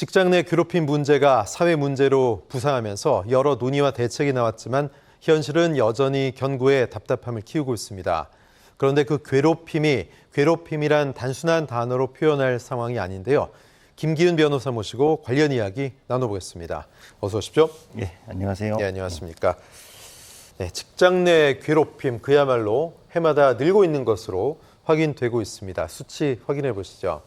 직장 내 괴롭힘 문제가 사회 문제로 부상하면서 여러 논의와 대책이 나왔지만 현실은 여전히 견고해 답답함을 키우고 있습니다. 그런데 그 괴롭힘이란 단순한 단어로 표현할 상황이 아닌데요. 김기훈 변호사 모시고 관련 이야기 나눠보겠습니다. 어서 오십시오. 예, 안녕하세요. 네, 안녕하십니까. 네, 직장 내 괴롭힘 그야말로 해마다 늘고 있는 것으로 확인되고 있습니다. 수치 확인해 보시죠.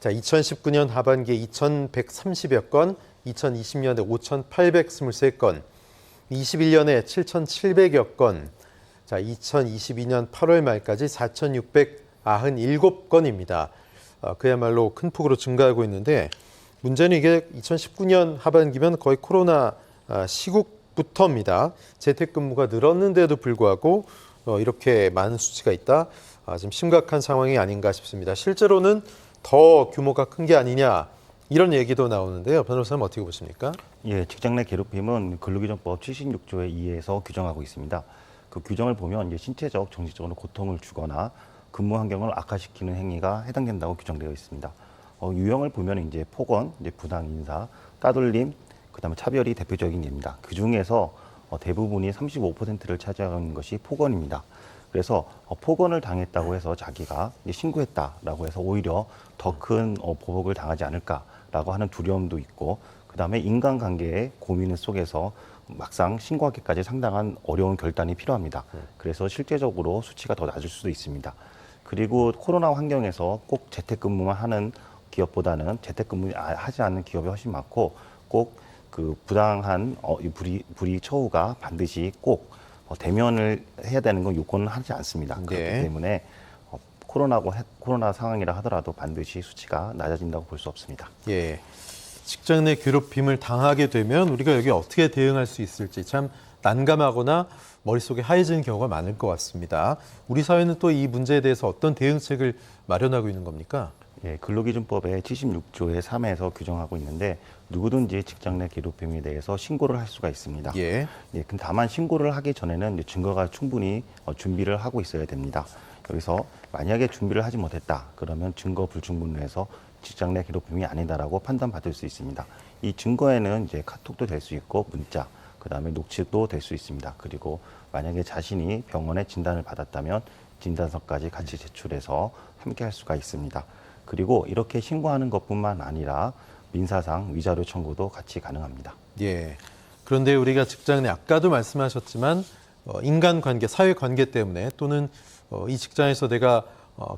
자, 2019년 하반기에 2,130여 건, 2020년에 5,823건, 21년에 7,700여 건, 자, 2022년 8월 말까지 4,697건입니다. 그야말로 큰 폭으로 증가하고 있는데 문제는 이게 2019년 하반기면 거의 코로나 시국부터입니다. 재택근무가 늘었는데도 불구하고 이렇게 많은 수치가 있다. 좀 심각한 상황이 아닌가 싶습니다. 실제로는 더 규모가 큰 게 아니냐 이런 얘기도 나오는데요. 변호사님 어떻게 보십니까? 예, 직장 내 괴롭힘은 근로기준법 76조에 의해서 규정하고 있습니다. 그 규정을 보면 이제 신체적, 정신적으로 고통을 주거나 근무 환경을 악화시키는 행위가 해당된다고 규정되어 있습니다. 유형을 보면 이제 폭언, 이제 부당 인사, 따돌림, 그다음에 차별이 대표적인 예입니다. 그 중에서 대부분이 35%를 차지하는 것이 폭언입니다. 그래서 폭언을 당했다고 해서 자기가 신고했다라고 해서 오히려 더 큰 보복을 당하지 않을까라고 하는 두려움도 있고, 그다음에 인간관계의 고민 속에서 막상 신고하기까지 상당한 어려운 결단이 필요합니다. 그래서 실제적으로 수치가 더 낮을 수도 있습니다. 그리고 코로나 환경에서 꼭 재택근무만 하는 기업보다는 재택근무 하지 않는 기업이 훨씬 많고, 꼭 그 부당한 불이익 처우가 반드시 꼭 대면을 해야 되는 건 요건은 하지 않습니다. 그렇기 때문에 코로나 상황이라 하더라도 반드시 수치가 낮아진다고 볼 수 없습니다. 예, 직장 내 괴롭힘을 당하게 되면 우리가 여기 어떻게 대응할 수 있을지 참 난감하거나 머릿속에 하얘지는 경우가 많을 것 같습니다. 우리 사회는 또 이 문제에 대해서 어떤 대응책을 마련하고 있는 겁니까? 예, 근로기준법의 76조의 3에서 규정하고 있는데 누구든지 직장 내 괴롭힘에 대해서 신고를 할 수가 있습니다. 예. 예, 근데 다만 신고를 하기 전에는 이제 증거가 충분히 준비를 하고 있어야 됩니다. 여기서 만약에 준비를 하지 못했다, 그러면 증거 불충분으로 해서 직장 내 괴롭힘이 아니다라고 판단받을 수 있습니다. 이 증거에는 이제 카톡도 될 수 있고 문자, 그다음에 녹취도 될 수 있습니다. 그리고 만약에 자신이 병원에 진단을 받았다면 진단서까지 같이 제출해서 함께 할 수가 있습니다. 그리고 이렇게 신고하는 것뿐만 아니라 민사상 위자료 청구도 같이 가능합니다. 예. 그런데 우리가 직장 내 아까도 말씀하셨지만 인간관계, 사회관계 때문에 또는 이 직장에서 내가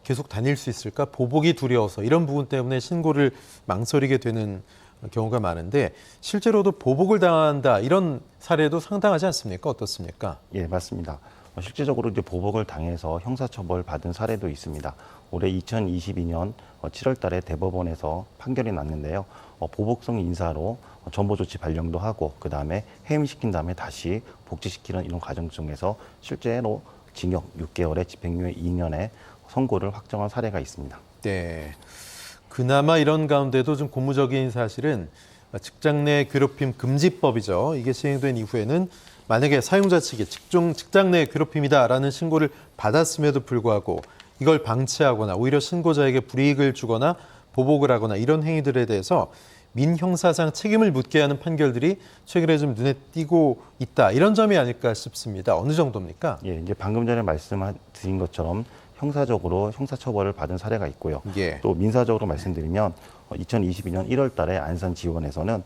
계속 다닐 수 있을까? 보복이 두려워서 이런 부분 때문에 신고를 망설이게 되는 경우가 많은데 실제로도 보복을 당한다 이런 사례도 상당하지 않습니까? 어떻습니까? 예, 맞습니다. 실제적으로 이제 보복을 당해서 형사처벌 받은 사례도 있습니다. 올해 2022년 7월 달에 대법원에서 판결이 났는데요. 보복성 인사로 전보 조치 발령도 하고 그다음에 해임시킨 다음에 다시 복지시키는 이런 과정 중에서 실제로 징역 6개월에 집행유예 2년의 선고를 확정한 사례가 있습니다. 네. 그나마 이런 가운데도 좀 고무적인 사실은 직장 내 괴롭힘 금지법이죠. 이게 시행된 이후에는 만약에 사용자 측이 직장 내 괴롭힘이다라는 신고를 받았음에도 불구하고 이걸 방치하거나 오히려 신고자에게 불이익을 주거나 보복을 하거나 이런 행위들에 대해서 민형사상 책임을 묻게 하는 판결들이 최근에 좀 눈에 띄고 있다. 이런 점이 아닐까 싶습니다. 어느 정도입니까? 예, 이제 방금 전에 말씀드린 것처럼 형사적으로 형사처벌을 받은 사례가 있고요. 예. 또 민사적으로 말씀드리면 2022년 1월 달에 안산지원에서는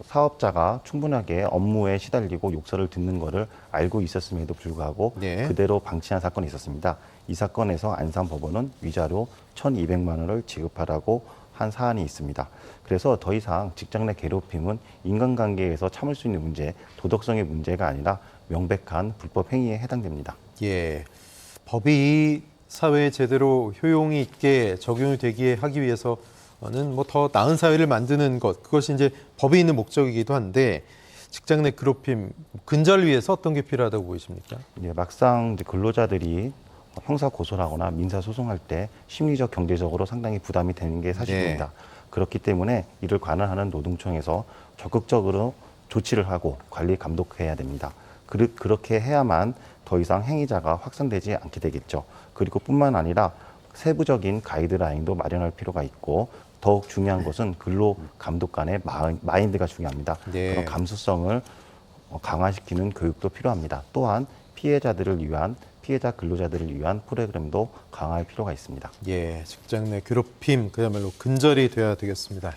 사업자가 충분하게 업무에 시달리고 욕설을 듣는 것을 알고 있었음에도 불구하고 그대로 방치한 사건이 있었습니다. 이 사건에서 안산법원은 위자료 1,200만 원을 지급하라고 한 사안이 있습니다. 그래서 더 이상 직장 내 괴롭힘은 인간관계에서 참을 수 있는 문제, 도덕성의 문제가 아니라 명백한 불법 행위에 해당됩니다. 예, 법이 이 사회에 제대로 효용이 있게 적용이 되게 하기 위해서는 뭐 더 나은 사회를 만드는 것, 그것이 이제 법이 있는 목적이기도 한데 직장 내 괴롭힘 근절을 위해서 어떤 게 필요하다고 보이십니까? 예, 막상 이제 근로자들이 형사 고소를 하거나 민사 소송할 때 심리적, 경제적으로 상당히 부담이 되는 게 사실입니다. 그렇기 때문에 이를 관할하는 노동청에서 적극적으로 조치를 하고 관리 감독해야 됩니다. 그렇게 해야만 더 이상 행위자가 확산되지 않게 되겠죠. 그리고 뿐만 아니라 세부적인 가이드라인도 마련할 필요가 있고 더욱 중요한 것은 근로 감독 간의 마인드가 중요합니다. 네. 그런 감수성을 강화시키는 교육도 필요합니다. 또한 피해자 근로자들을 위한 프로그램도 강화할 필요가 있습니다. 예, 직장 내 괴롭힘 그야말로 근절이 돼야 되겠습니다.